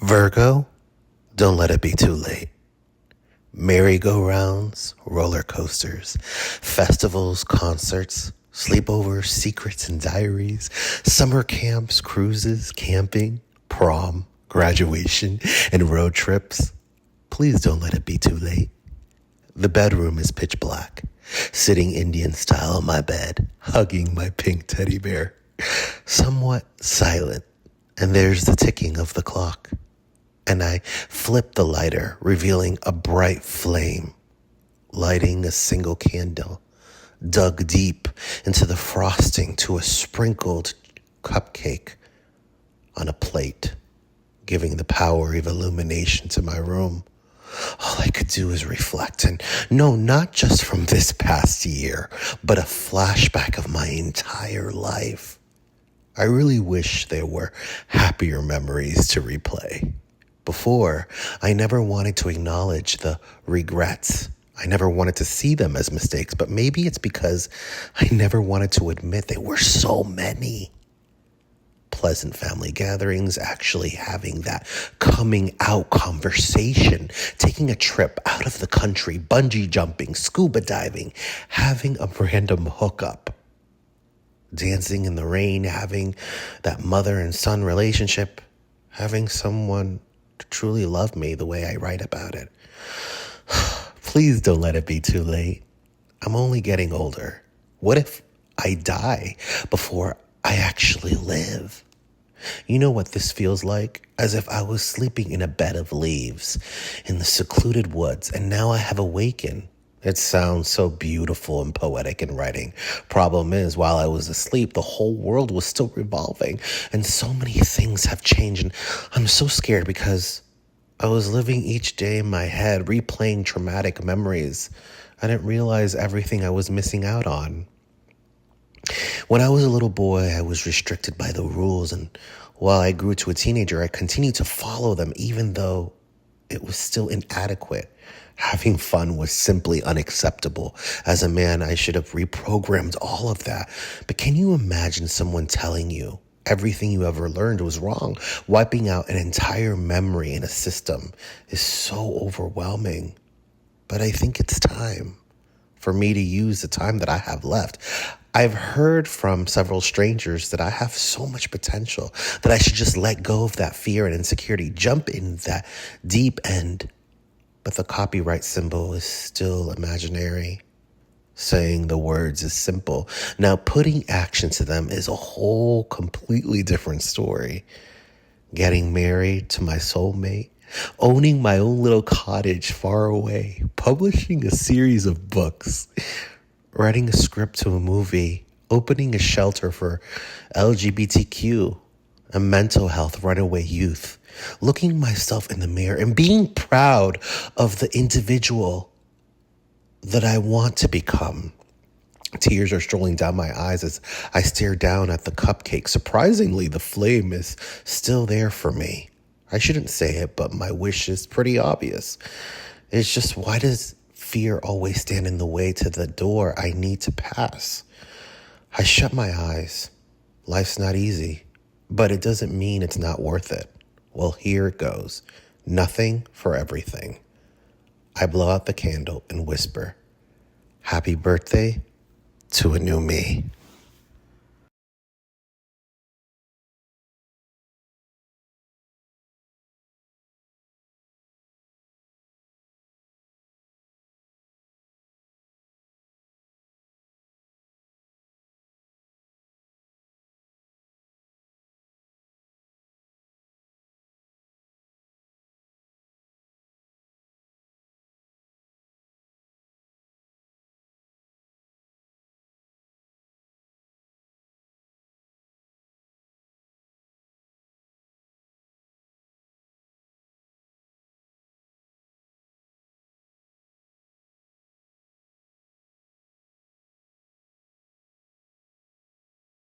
Virgo, don't let it be too late. Merry-go-rounds, roller coasters, festivals, concerts, sleepovers, secrets and diaries, summer camps, cruises, camping, prom, graduation, and road trips. Please don't let it be too late. The bedroom is pitch black, sitting Indian style on my bed, hugging my pink teddy bear, somewhat silent, and there's the ticking of the clock. And I flip the lighter, revealing a bright flame, lighting a single candle, dug deep into the frosting to a sprinkled cupcake on a plate, giving the power of illumination to my room. All I could do is reflect, and no, not just from this past year, but a flashback of my entire life. I really wish there were happier memories to replay. Before, I never wanted to acknowledge the regrets. I never wanted to see them as mistakes, but maybe it's because I never wanted to admit there were so many. Pleasant family gatherings, actually having that coming out conversation, taking a trip out of the country, bungee jumping, scuba diving, having a random hookup, dancing in the rain, having that mother and son relationship, having someone to truly love me the way I write about it. Please don't let it be too late. I'm only getting older. What if I die before I actually live? You know what this feels like? As if I was sleeping in a bed of leaves in the secluded woods, and now I have awakened. It sounds so beautiful and poetic in writing. Problem is, while I was asleep, the whole world was still revolving, and so many things have changed, and I'm so scared because I was living each day in my head, replaying traumatic memories. I didn't realize everything I was missing out on. When I was a little boy, I was restricted by the rules, and while I grew to a teenager, I continued to follow them, even though it was still inadequate. Having fun was simply unacceptable. As a man, I should have reprogrammed all of that. But can you imagine someone telling you everything you ever learned was wrong? Wiping out an entire memory in a system is so overwhelming. But I think it's time for me to use the time that I have left. I've heard from several strangers that I have so much potential, that I should just let go of that fear and insecurity, jump in that deep end. But the copyright symbol is still imaginary. Saying the words is simple. Now, putting action to them is a whole completely different story. Getting married to my soulmate, owning my own little cottage far away, publishing a series of books, writing a script to a movie, opening a shelter for LGBTQ and mental health runaway youth, looking myself in the mirror and being proud of the individual that I want to become. Tears are strolling down my eyes as I stare down at the cupcake. Surprisingly, the flame is still there for me. I shouldn't say it, but my wish is pretty obvious. It's just, why does fear always stand in the way to the door I need to pass? I shut my eyes. Life's not easy, but it doesn't mean it's not worth it. Well, here it goes. Nothing for everything. I blow out the candle and whisper, "Happy birthday to a new me."